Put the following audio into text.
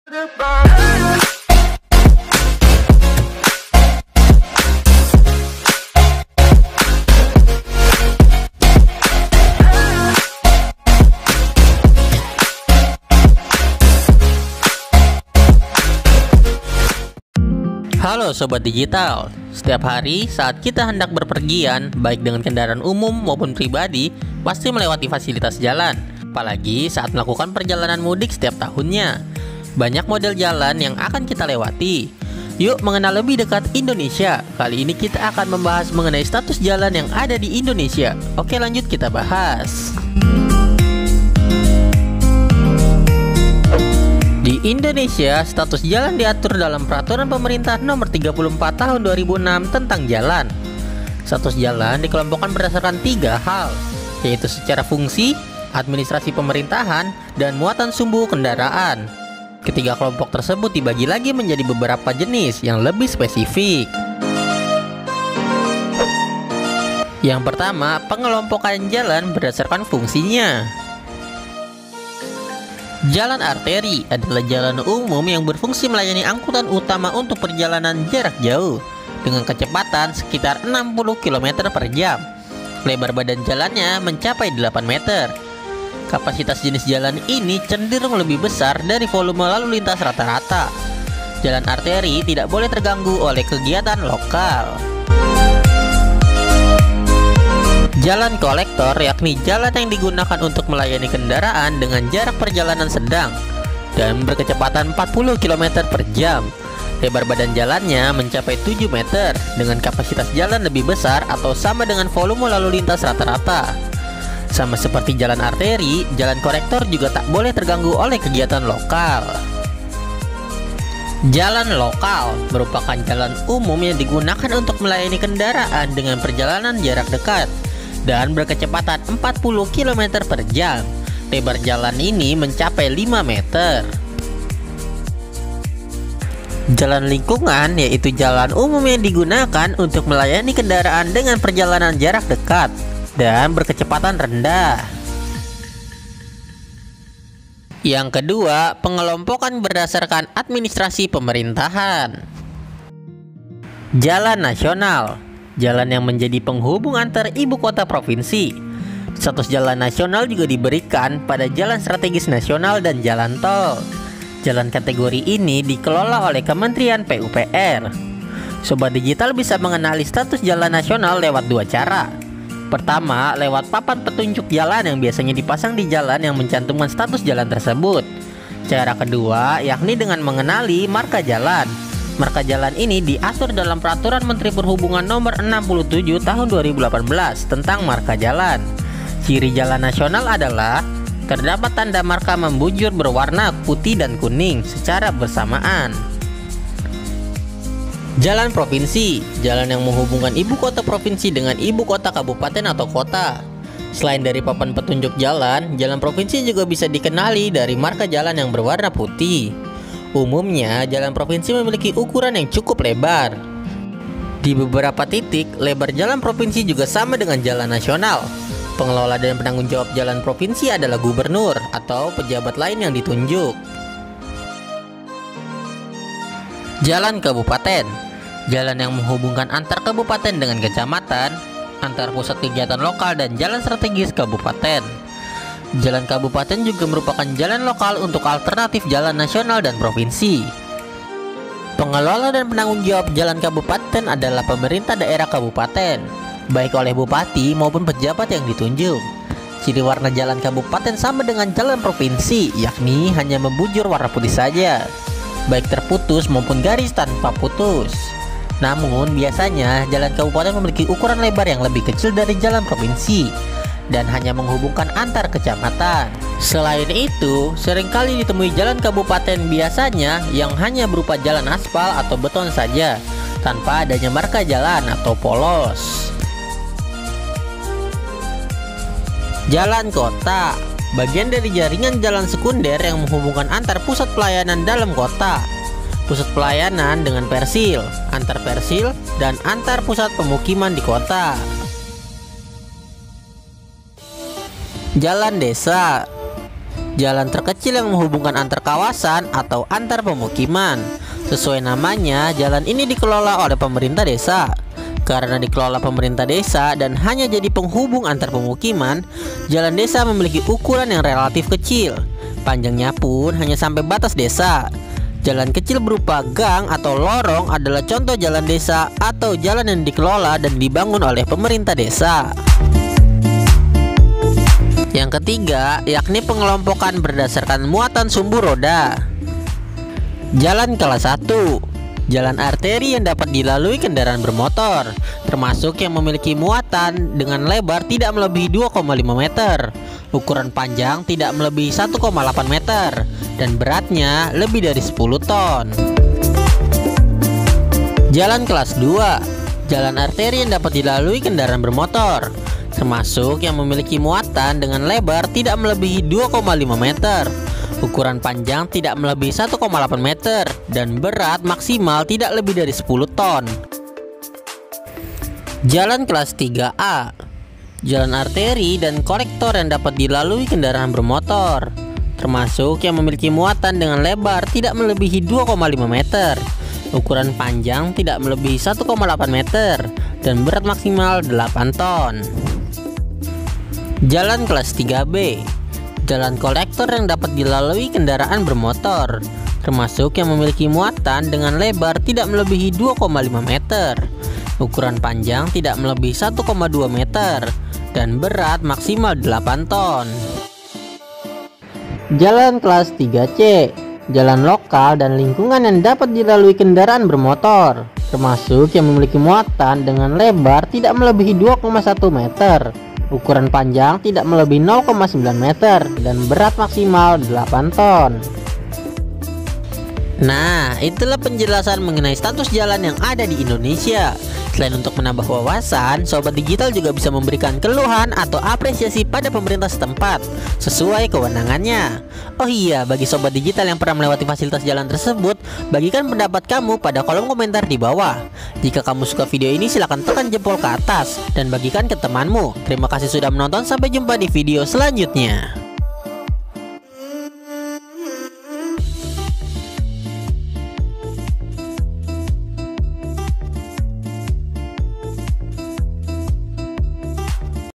Halo Sobat Digital, setiap hari saat kita hendak berpergian, baik dengan kendaraan umum maupun pribadi, pasti melewati fasilitas jalan. Apalagi saat melakukan perjalanan mudik setiap tahunnya. Banyak model jalan yang akan kita lewati. Yuk mengenal lebih dekat Indonesia. Kali ini kita akan membahas mengenai status jalan yang ada di Indonesia. Oke, lanjut kita bahas. Di Indonesia, status jalan diatur dalam Peraturan Pemerintah Nomor 34 Tahun 2006 tentang jalan. Status jalan dikelompokkan berdasarkan 3 hal, yaitu secara fungsi, administrasi pemerintahan, dan muatan sumbu kendaraan. Ketiga kelompok tersebut dibagi lagi menjadi beberapa jenis yang lebih spesifik. Yang pertama, pengelompokan jalan berdasarkan fungsinya. Jalan arteri adalah jalan umum yang berfungsi melayani angkutan utama untuk perjalanan jarak jauh dengan kecepatan sekitar 60 km per jam. Lebar badan jalannya mencapai 8 meter. Kapasitas jenis jalan ini cenderung lebih besar dari volume lalu lintas rata-rata. Jalan arteri tidak boleh terganggu oleh kegiatan lokal. Jalan kolektor yakni jalan yang digunakan untuk melayani kendaraan dengan jarak perjalanan sedang dan berkecepatan 40 km per jam. Lebar badan jalannya mencapai 7 meter dengan kapasitas jalan lebih besar atau sama dengan volume lalu lintas rata-rata. Sama seperti jalan arteri, jalan kolektor juga tak boleh terganggu oleh kegiatan lokal. Jalan lokal merupakan jalan umum yang digunakan untuk melayani kendaraan dengan perjalanan jarak dekat dan berkecepatan 40 km per jam. Lebar jalan ini mencapai 5 meter. Jalan lingkungan yaitu jalan umum yang digunakan untuk melayani kendaraan dengan perjalanan jarak dekat dan berkecepatan rendah. Yang kedua, pengelompokan berdasarkan administrasi pemerintahan. Jalan nasional, jalan yang menjadi penghubung antar ibu kota provinsi. Status jalan nasional juga diberikan pada jalan strategis nasional dan jalan tol. Jalan kategori ini dikelola oleh Kementerian PUPR. Sobat Digital bisa mengenali status jalan nasional lewat 2 cara. Pertama, lewat papan petunjuk jalan yang biasanya dipasang di jalan yang mencantumkan status jalan tersebut. Cara kedua, yakni dengan mengenali marka jalan. Marka jalan ini diatur dalam Peraturan Menteri Perhubungan Nomor 67 Tahun 2018 tentang marka jalan. Ciri jalan nasional adalah terdapat tanda marka membujur berwarna putih dan kuning secara bersamaan. Jalan provinsi, jalan yang menghubungkan ibu kota provinsi dengan ibu kota kabupaten atau kota. Selain dari papan petunjuk jalan, jalan provinsi juga bisa dikenali dari marka jalan yang berwarna putih. Umumnya, jalan provinsi memiliki ukuran yang cukup lebar. Di beberapa titik, lebar jalan provinsi juga sama dengan jalan nasional. Pengelola dan penanggung jawab jalan provinsi adalah gubernur atau pejabat lain yang ditunjuk. Jalan kabupaten, jalan yang menghubungkan antar kabupaten dengan kecamatan, antar pusat kegiatan lokal dan jalan strategis kabupaten. Jalan kabupaten juga merupakan jalan lokal untuk alternatif jalan nasional dan provinsi. Pengelola dan penanggung jawab jalan kabupaten adalah pemerintah daerah kabupaten, baik oleh bupati maupun pejabat yang ditunjuk. Ciri warna jalan kabupaten sama dengan jalan provinsi, yakni hanya membujur warna putih saja, baik terputus maupun garis tanpa putus. Namun biasanya jalan kabupaten memiliki ukuran lebar yang lebih kecil dari jalan provinsi dan hanya menghubungkan antar kecamatan. Selain itu, seringkali ditemui jalan kabupaten biasanya yang hanya berupa jalan aspal atau beton saja, tanpa adanya marka jalan atau polos. Jalan kota, bagian dari jaringan jalan sekunder yang menghubungkan antar pusat pelayanan dalam kota, pusat pelayanan dengan persil, antar persil, dan antar pusat pemukiman di kota. Jalan desa, jalan terkecil yang menghubungkan antar kawasan atau antar pemukiman. Sesuai namanya, jalan ini dikelola oleh pemerintah desa. Karena dikelola pemerintah desa dan hanya jadi penghubung antar pemukiman, jalan desa memiliki ukuran yang relatif kecil. Panjangnya pun hanya sampai batas desa. Jalan kecil berupa gang atau lorong adalah contoh jalan desa atau jalan yang dikelola dan dibangun oleh pemerintah desa. Yang ketiga, yakni pengelompokan berdasarkan muatan sumbu roda. Jalan kelas 1, jalan arteri yang dapat dilalui kendaraan bermotor, termasuk yang memiliki muatan dengan lebar tidak melebihi 2,5 meter, ukuran panjang tidak melebihi 1,8 meter, dan beratnya lebih dari 10 ton. Jalan kelas 2, jalan arteri yang dapat dilalui kendaraan bermotor, termasuk yang memiliki muatan dengan lebar tidak melebihi 2,5 meter, ukuran panjang tidak melebihi 1,8 meter, dan berat maksimal tidak lebih dari 10 ton. Jalan kelas 3A, jalan arteri dan kolektor yang dapat dilalui kendaraan bermotor, termasuk yang memiliki muatan dengan lebar tidak melebihi 2,5 meter, ukuran panjang tidak melebihi 1,8 meter, dan berat maksimal 8 ton. Jalan kelas 3B, jalan kolektor yang dapat dilalui kendaraan bermotor, termasuk yang memiliki muatan dengan lebar tidak melebihi 2,5 meter, ukuran panjang tidak melebihi 1,2 meter, dan berat maksimal 8 ton. Jalan kelas 3C, jalan lokal dan lingkungan yang dapat dilalui kendaraan bermotor, termasuk yang memiliki muatan dengan lebar tidak melebihi 2,1 meter, ukuran panjang tidak melebihi 0,9 meter, dan berat maksimal 8 ton. Nah, itulah penjelasan mengenai status jalan yang ada di Indonesia. Selain untuk menambah wawasan, Sobat Digital juga bisa memberikan keluhan atau apresiasi pada pemerintah setempat sesuai kewenangannya. Oh iya, bagi Sobat Digital yang pernah melewati fasilitas jalan tersebut, bagikan pendapat kamu pada kolom komentar di bawah. Jika kamu suka video ini, silahkan tekan jempol ke atas dan bagikan ke temanmu. Terima kasih sudah menonton, sampai jumpa di video selanjutnya.